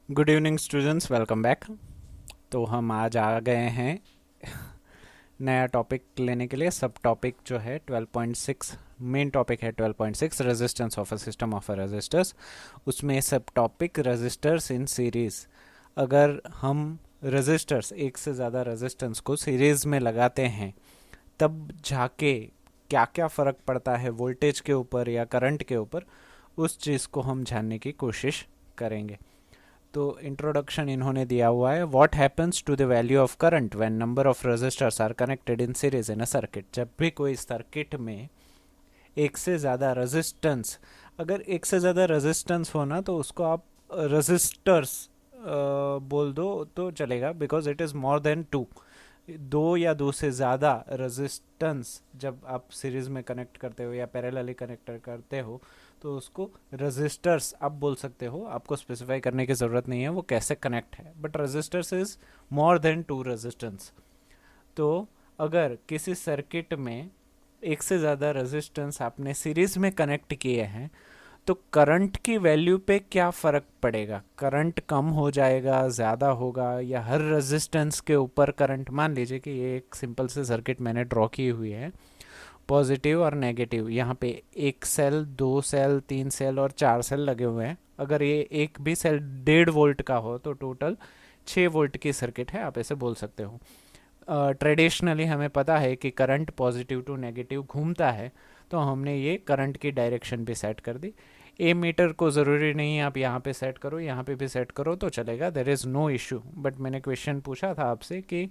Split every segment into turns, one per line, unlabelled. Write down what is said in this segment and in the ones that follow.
Good evening students, welcome back. तो हम आज आ गए हैं नया टॉपिक लेने के लिए। सब टॉपिक जो है 12.6, मेन टॉपिक है 12.6 resistance of a system of a resistors. उसमें सब टॉपिक रेजिस्टर्स इन सीरीज। अगर हम रेजिस्टर्स, एक से ज़्यादा रेजिस्टेंस को सीरीज में लगाते हैं, तब जाके क्या क्या फ़र्क पड़ता है वोल्टेज के ऊपर या करंट के ऊपर, उस चीज़ को हम जानने की कोशिश करेंगे। तो इंट्रोडक्शन इन्होंने दिया हुआ है। What happens to the value of current when number of resistors are connected in series in a circuit. जब भी कोई सर्किट में एक से ज़्यादा रेजिस्टेंस, अगर एक से ज़्यादा रेजिस्टेंस हो ना, तो उसको आप रेजिस्टर्स बोल दो तो चलेगा, because it is more than two. दो या दो से ज़्यादा रेजिस्टेंस जब आप सीरीज में कनेक्ट करते हो या पैरेलली कनेक्ट करते हो, तो उसको रेजिस्टर्स आप बोल सकते हो। आपको स्पेसिफाई करने की ज़रूरत नहीं है वो कैसे कनेक्ट है, but resistors is more than two resistance. तो अगर किसी सर्किट में एक से ज़्यादा रेजिस्टेंस आपने सीरीज में कनेक्ट किए हैं, तो करंट की वैल्यू पे क्या फ़र्क पड़ेगा? करंट कम हो जाएगा, ज़्यादा होगा, या हर रेजिस्टेंस के ऊपर करंट? मान लीजिए कि ये एक सिंपल से सर्किट मैंने ड्रॉ की हुई है, पॉजिटिव और नेगेटिव। यहाँ पे एक सेल, दो सेल, तीन सेल और चार सेल लगे हुए हैं। अगर ये एक भी सेल 1.5 वोल्ट का हो तो टोटल 6 वोल्ट की सर्किट है, आप ऐसे बोल सकते हो। ट्रेडिशनली हमें पता है कि करंट पॉजिटिव टू नेगेटिव घूमता है, तो हमने ये करंट की डायरेक्शन भी सेट कर दी। ए मीटर को ज़रूरी नहीं है आप यहाँ पे सेट करो, यहाँ पे भी सेट करो तो चलेगा, there is no issue. But मैंने क्वेश्चन पूछा था आपसे कि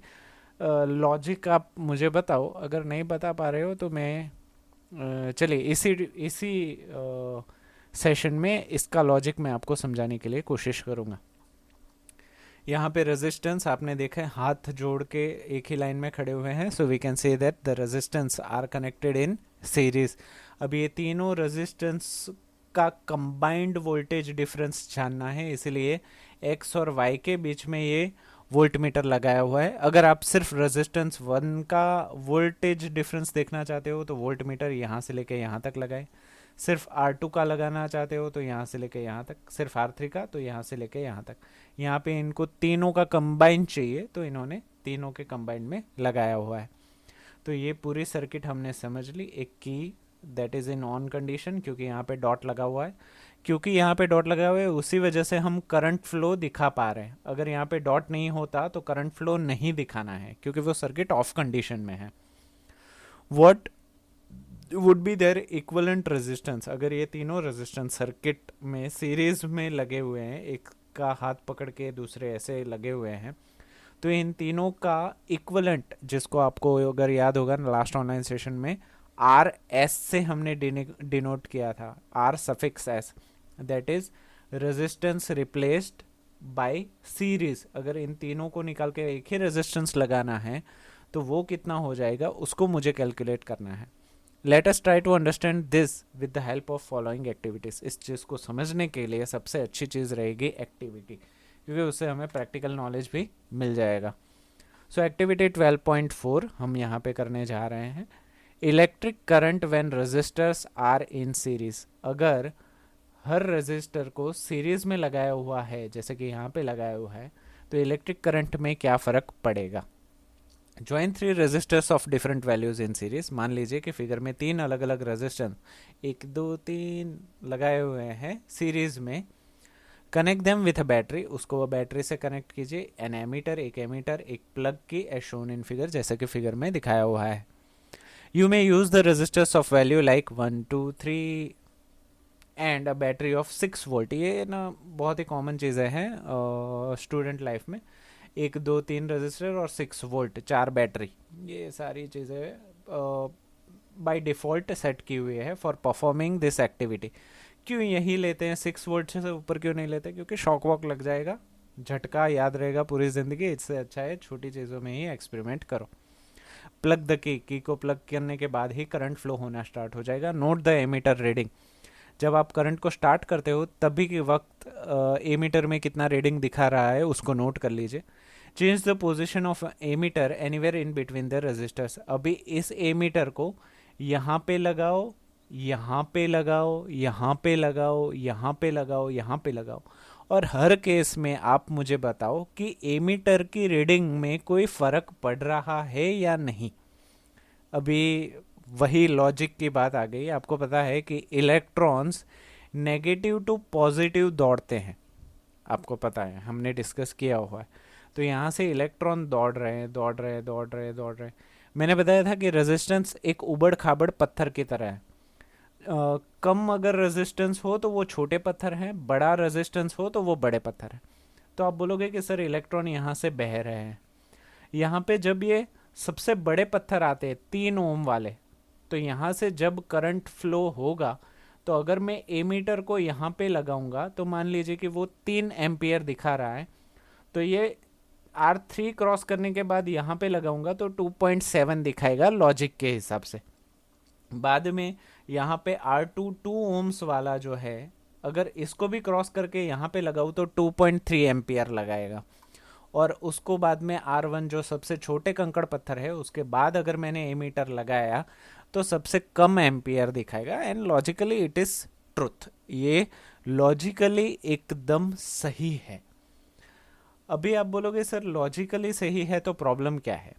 लॉजिक आप मुझे बताओ। अगर नहीं बता पा रहे हो तो मैं चलिए इसी इसी सेशन में इसका लॉजिक मैं आपको समझाने के लिए कोशिश करूँगा। यहाँ पे रेजिस्टेंस आपने देखा है, हाथ जोड़ के एक ही लाइन में खड़े हुए हैं, so we can say that the resistance are connected in series. अब ये तीनों रेजिस्टेंस का कंबाइंड वोल्टेज डिफरेंस जानना है, इसलिए एक्स और वाई के बीच में ये वोल्ट मीटर लगाया हुआ है। अगर आप सिर्फ रेजिस्टेंस वन का वोल्टेज डिफरेंस देखना चाहते हो तो वोल्ट मीटर यहाँ से लेके यहाँ तक लगाए। सिर्फ R2 का लगाना चाहते हो तो यहाँ से लेके यहाँ तक। सिर्फ R3 का तो यहाँ से लेके यहाँ तक। यहाँ पे इनको तीनों का कंबाइन चाहिए, तो इन्होंने तीनों के कंबाइन में लगाया हुआ है। तो ये पूरी सर्किट हमने समझ ली। एक की that is in on condition, क्योंकि यहाँ पे डॉट लगा हुआ है। क्योंकि यहाँ पे डॉट लगा हुआ है उसी वजह से हम करंट फ्लो दिखा पा रहे हैं। अगर यहाँ पे डॉट नहीं होता तो करंट फ्लो नहीं दिखाना है, क्योंकि वो सर्किट ऑफ कंडीशन में है। What would be their equivalent resistance? अगर ये तीनों रेजिस्टेंस सर्किट में सीरीज में लगे हुए हैं, एक का हाथ पकड़ के दूसरे ऐसे लगे हुए हैं, तो इन तीनों का इक्वलेंट, जिसको आपको अगर याद होगा लास्ट ऑनलाइन सेशन में आर एस से हमने डिनोट किया था, R suffix S, that is resistance replaced by series. अगर इन तीनों को निकाल के एक ही रेजिस्टेंस लगाना है तो वो कितना हो जाएगा, उसको मुझे कैलकुलेट करना है। Let us try to understand this with the help of following activities. इस चीज़ को समझने के लिए सबसे अच्छी चीज़ रहेगी एक्टिविटी, क्योंकि उससे हमें प्रैक्टिकल नॉलेज भी मिल जाएगा। सो एक्टिविटी 12.4 हम यहाँ पे करने जा रहे हैं। Electric current when resistors are in series. अगर हर रेजिस्टर को सीरीज में लगाया हुआ है, जैसे कि यहाँ पे लगाया हुआ है, तो इलेक्ट्रिक करंट में क्या फ़र्क पड़ेगा? Join three resistors of different values in series. मान लीजिए कि फिगर में तीन अलग अलग रेजिस्टेंस, एक दो तीन लगाए हुए हैं सीरीज में। Connect them with a battery, उसको बैटरी से कनेक्ट कीजिए। एन एमीटर, एक एमीटर, एक plug key, as shown in figure, जैसे कि फिगर में दिखाया हुआ है। You may use the resistors of value like 1 2 3 and a battery of 6 volt. ये ना बहुत ही कॉमन चीज़ें हैं स्टूडेंट लाइफ में। एक दो तीन रजिस्टर और 6 वोल्ट, चार बैटरी, ये सारी चीज़ें बाय डिफ़ॉल्ट सेट की हुई है फॉर परफॉर्मिंग दिस एक्टिविटी। क्यों यही लेते हैं? 6 वोल्ट से ऊपर क्यों नहीं लेते? क्योंकि शॉक वॉक लग जाएगा, झटका याद रहेगा पूरी ज़िंदगी। इससे अच्छा है छोटी चीज़ों में ही एक्सपेरिमेंट करो। प्लग द की को प्लग करने के बाद ही करंट फ्लो होना स्टार्ट हो जाएगा। Note the ammeter reading. जब आप करंट को स्टार्ट करते हो तभी के वक्त एमीटर में कितना रीडिंग दिखा रहा है उसको नोट कर लीजिए। Change the position of ammeter anywhere in between the resistors. अभी इस एमीटर को यहाँ पे लगाओ, यहाँ पे लगाओ, यहाँ पे लगाओ, यहाँ पे लगाओ, यहाँ पे लगाओ, और हर केस में आप मुझे बताओ कि एमीटर की रीडिंग में कोई फर्क पड़ रहा है या नहीं। अभी वही लॉजिक की बात आ गई। आपको पता है कि इलेक्ट्रॉन्स नेगेटिव टू पॉजिटिव दौड़ते हैं, आपको पता है, हमने डिस्कस किया हुआ है। तो यहाँ से इलेक्ट्रॉन दौड़ रहे हैं, दौड़ रहे हैं, दौड़ रहे हैं, दौड़ रहे हैं। मैंने बताया था कि रेजिस्टेंस एक उबड़ खाबड़ पत्थर की तरह है। कम अगर रेजिस्टेंस हो तो वो छोटे पत्थर हैं, बड़ा रेजिस्टेंस हो तो वो बड़े पत्थर हैं। तो आप बोलोगे कि सर इलेक्ट्रॉन यहाँ से बह रहे हैं। यहाँ पे जब ये सबसे बड़े पत्थर आते हैं 3 ओम वाले, तो यहाँ से जब करंट फ्लो होगा, तो अगर मैं एमीटर को यहाँ पे लगाऊंगा तो मान लीजिए कि वो 3 एम्पियर दिखा रहा है, तो ये R3 क्रॉस करने के बाद यहाँ पे लगाऊंगा तो 2.7 दिखाएगा लॉजिक के हिसाब से। बाद में यहाँ पे R2 2 ओम्स वाला जो है, अगर इसको भी क्रॉस करके यहाँ पे लगाऊँ तो 2.3 एम्पियर लगाएगा। और उसको बाद में R1 जो सबसे छोटे कंकड़ पत्थर है, उसके बाद अगर मैंने एमीटर लगाया तो सबसे कम एम्पियर दिखाएगा। And logically it is truth, ये लॉजिकली एकदम सही है। अभी आप बोलोगे सर लॉजिकली सही है तो प्रॉब्लम क्या है?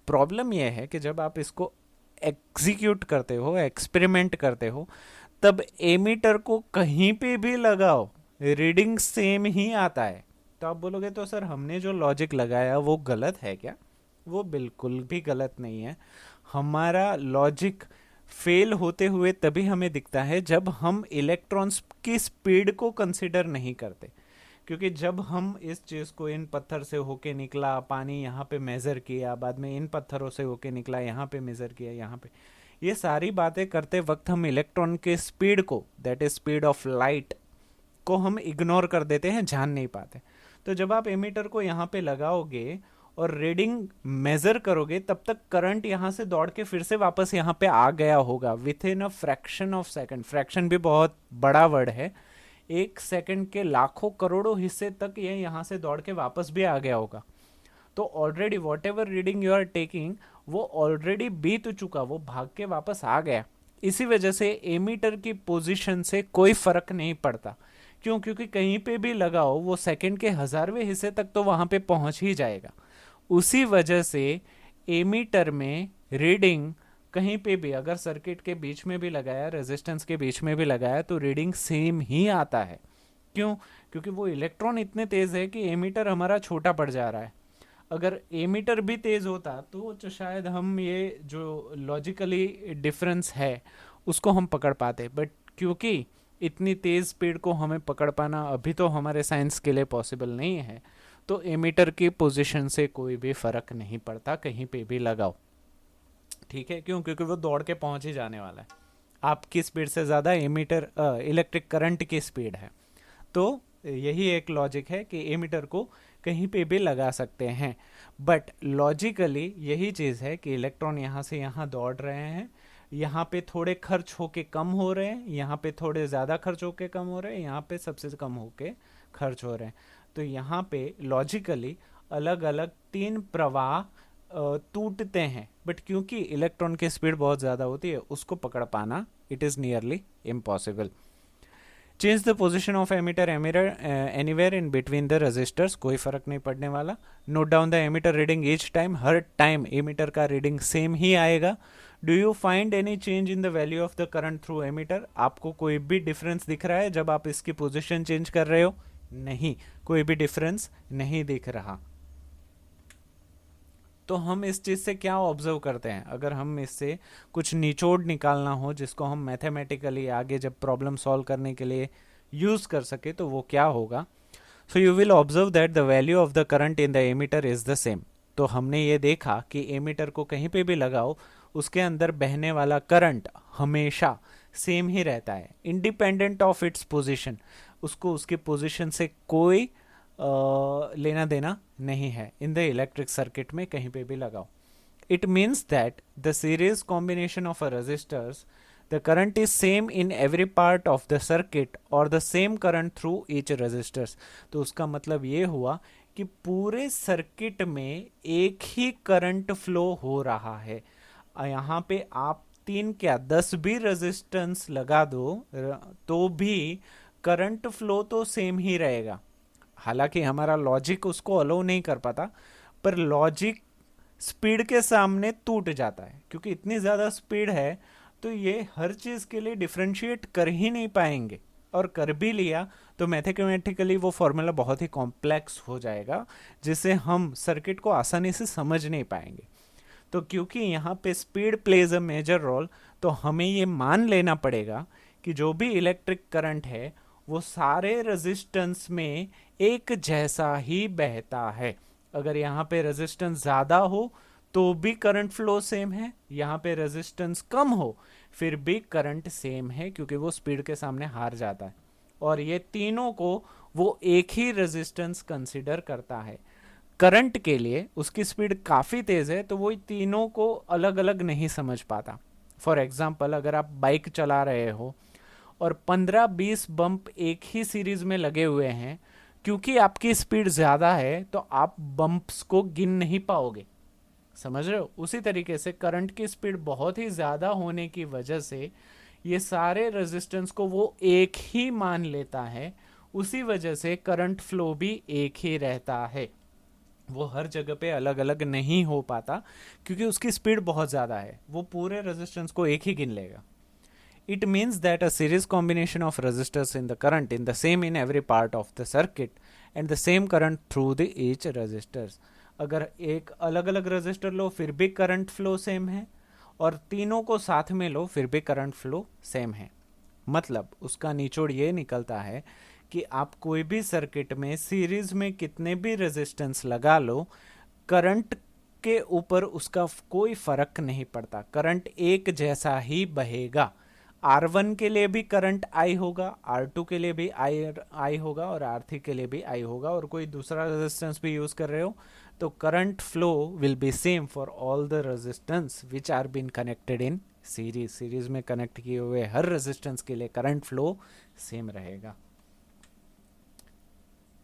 प्रॉब्लम यह है कि जब आप इसको एग्जीक्यूट करते हो, एक्सपेरिमेंट करते हो, तब एमीटर को कहीं पे भी लगाओ रीडिंग सेम ही आता है। तो आप बोलोगे तो सर हमने जो लॉजिक लगाया वो गलत है क्या? वो बिल्कुल भी गलत नहीं है। हमारा लॉजिक फेल होते हुए तभी हमें दिखता है जब हम इलेक्ट्रॉन्स की स्पीड को कंसिडर नहीं करते। क्योंकि जब हम इस चीज़ को, इन पत्थर से होके निकला, पानी यहाँ पे मेज़र किया, बाद में इन पत्थरों से होके निकला, यहाँ पे मेज़र किया, यहाँ पे, ये सारी बातें करते वक्त हम इलेक्ट्रॉन के स्पीड को, that is speed of light को, हम इग्नोर कर देते हैं, जान नहीं पाते। तो जब आप एमीटर को यहाँ पे लगाओगे और रीडिंग मेजर करोगे, तब तक करंट यहाँ से दौड़ के फिर से वापस यहाँ पे आ गया होगा with in a fraction of second. Fraction भी बहुत बड़ा वर्ड है। 1 सेकंड के लाखों करोड़ों हिस्से तक ये यहाँ से दौड़ के वापस भी आ गया होगा। तो already whatever reading you are taking, वो ऑलरेडी बीत चुका, वो भाग के वापस आ गया। इसी वजह से एमीटर की पोजीशन से कोई फर्क नहीं पड़ता। क्यों? क्योंकि कहीं पे भी लगाओ वो सेकंड के 1000वें हिस्से तक तो वहां पे पहुंच ही जाएगा। उसी वजह से एमीटर में रीडिंग कहीं पे भी, अगर सर्किट के बीच में भी लगाया, रेजिस्टेंस के बीच में भी लगाया, तो रीडिंग सेम ही आता है। क्यों? क्योंकि वो इलेक्ट्रॉन इतने तेज है कि एमीटर हमारा छोटा पड़ जा रहा है। अगर एमीटर भी तेज होता तो शायद हम ये जो लॉजिकली डिफरेंस है उसको हम पकड़ पाते, बट क्योंकि इतनी तेज स्पीड को हमें पकड़ पाना अभी तो हमारे साइंस के लिए पॉसिबल नहीं है, तो एमीटर की पोजीशन से कोई भी फर्क नहीं पड़ता, कहीं पे भी लगाओ। ठीक है? क्यों? क्योंकि वो दौड़ के पहुंच ही जाने वाला है। आपकी स्पीड से ज़्यादा एमीटर, इलेक्ट्रिक करंट की स्पीड है। तो यही एक लॉजिक है कि एमीटर को कहीं पे भी लगा सकते हैं। बट लॉजिकली यही चीज़ है कि इलेक्ट्रॉन यहाँ से यहाँ दौड़ रहे हैं, यहाँ पे थोड़े खर्च होके कम हो रहे हैं, यहाँ पे थोड़े ज़्यादा खर्च होके कम हो रहे हैं, यहाँ पे सबसे कम होके खर्च हो रहे हैं। तो यहाँ पे लॉजिकली अलग अलग 3 प्रवाह टूटते हैं, बट क्योंकि इलेक्ट्रॉन की स्पीड बहुत ज़्यादा होती है, उसको पकड़ पाना it is nearly impossible. Change the position of ammeter anywhere in between the resistors, कोई फर्क नहीं पड़ने वाला। Note down the ammeter reading each time, हर टाइम एमीटर का रीडिंग सेम ही आएगा। Do you find any change in the value of the current through ammeter? आपको कोई भी डिफरेंस दिख रहा है जब आप इसकी पोजिशन चेंज कर रहे हो? नहीं, कोई भी डिफरेंस नहीं दिख रहा। तो हम इस चीज़ से क्या ऑब्जर्व करते हैं? अगर हम इससे कुछ निचोड़ निकालना हो जिसको हम मैथमेटिकली आगे जब प्रॉब्लम सॉल्व करने के लिए यूज़ कर सके, तो वो क्या होगा? So you will observe that the value of the current in the ammeter is the same. तो हमने ये देखा कि एमीटर को कहीं पे भी लगाओ, उसके अंदर बहने वाला करंट हमेशा सेम ही रहता है, इंडिपेंडेंट ऑफ इट्स पोजिशन। उसको उसकी पोजिशन से कोई लेना देना नहीं है। इन द इलेक्ट्रिक सर्किट में कहीं पे भी लगाओ, it means that the series combination of a resistors, the current is same in every part of the circuit और the same current through each resistors. तो उसका मतलब ये हुआ कि पूरे सर्किट में एक ही करंट फ्लो हो रहा है। यहाँ पे आप 3 क्या 10 भी रेजिस्टेंस लगा दो तो भी करंट फ्लो तो सेम ही रहेगा। हालांकि हमारा लॉजिक उसको अलो नहीं कर पाता, पर लॉजिक स्पीड के सामने टूट जाता है, क्योंकि इतनी ज़्यादा स्पीड है तो ये हर चीज़ के लिए डिफ्रेंशिएट कर ही नहीं पाएंगे, और कर भी लिया तो मैथमेटिकली वो फॉर्मूला बहुत ही कॉम्प्लेक्स हो जाएगा, जिसे हम सर्किट को आसानी से समझ नहीं पाएंगे। तो क्योंकि यहाँ पे speed plays a major role, तो हमें ये मान लेना पड़ेगा कि जो भी इलेक्ट्रिक करंट है वो सारे रेजिस्टेंस में एक जैसा ही बहता है। अगर यहाँ पे रेजिस्टेंस ज़्यादा हो तो भी करंट फ्लो सेम है, यहाँ पे रेजिस्टेंस कम हो फिर भी करंट सेम है, क्योंकि वो स्पीड के सामने हार जाता है। और ये तीनों को वो एक ही रेजिस्टेंस कंसिडर करता है। करंट के लिए उसकी स्पीड काफ़ी तेज़ है तो वो तीनों को अलग अलग नहीं समझ पाता। फॉर एग्जाम्पल, अगर आप बाइक चला रहे हो और 15-20 बम्प एक ही सीरीज में लगे हुए हैं, क्योंकि आपकी स्पीड ज़्यादा है तो आप बम्प्स को गिन नहीं पाओगे। समझ रहे हो? उसी तरीके से करंट की स्पीड बहुत ही ज़्यादा होने की वजह से ये सारे रेजिस्टेंस को वो एक ही मान लेता है, उसी वजह से करंट फ्लो भी एक ही रहता है। वो हर जगह पे अलग अलग नहीं हो पाता, क्योंकि उसकी स्पीड बहुत ज़्यादा है, वो पूरे रेजिस्टेंस को एक ही गिन लेगा। It means that a series combination of resistors in the current in the same in every part of the circuit and the same current through the each resistors. अगर एक अलग अलग रेजिस्टर लो फिर भी करंट फ्लो सेम है, और तीनों को साथ में लो फिर भी करंट फ्लो सेम है। मतलब उसका निचोड़ ये निकलता है कि आप कोई भी सर्किट में सीरीज में कितने भी रेजिस्टेंस लगा लो, करंट के ऊपर उसका कोई फर्क नहीं पड़ता, करंट एक जैसा ही बहेगा। R1 के लिए भी करंट I होगा, R2 के लिए भी I होगा, और R3 के लिए भी I होगा, और कोई दूसरा रेजिस्टेंस भी यूज कर रहे हो तो current flow will be same for all the resistance which are been connected in series. Series में कनेक्ट किए हुए हर रेजिस्टेंस के लिए करंट फ्लो सेम रहेगा।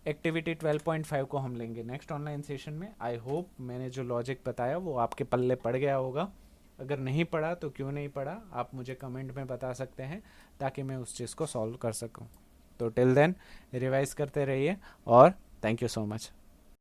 एक्टिविटी 12.5 को हम लेंगे नेक्स्ट ऑनलाइन सेशन में। आई होप मैंने जो लॉजिक बताया वो आपके पल्ले पड़ गया होगा। अगर नहीं पढ़ा तो क्यों नहीं पढ़ा आप मुझे कमेंट में बता सकते हैं, ताकि मैं उस चीज़ को सॉल्व कर सकूं। तो टिल देन रिवाइज करते रहिए, और थैंक यू सो मच।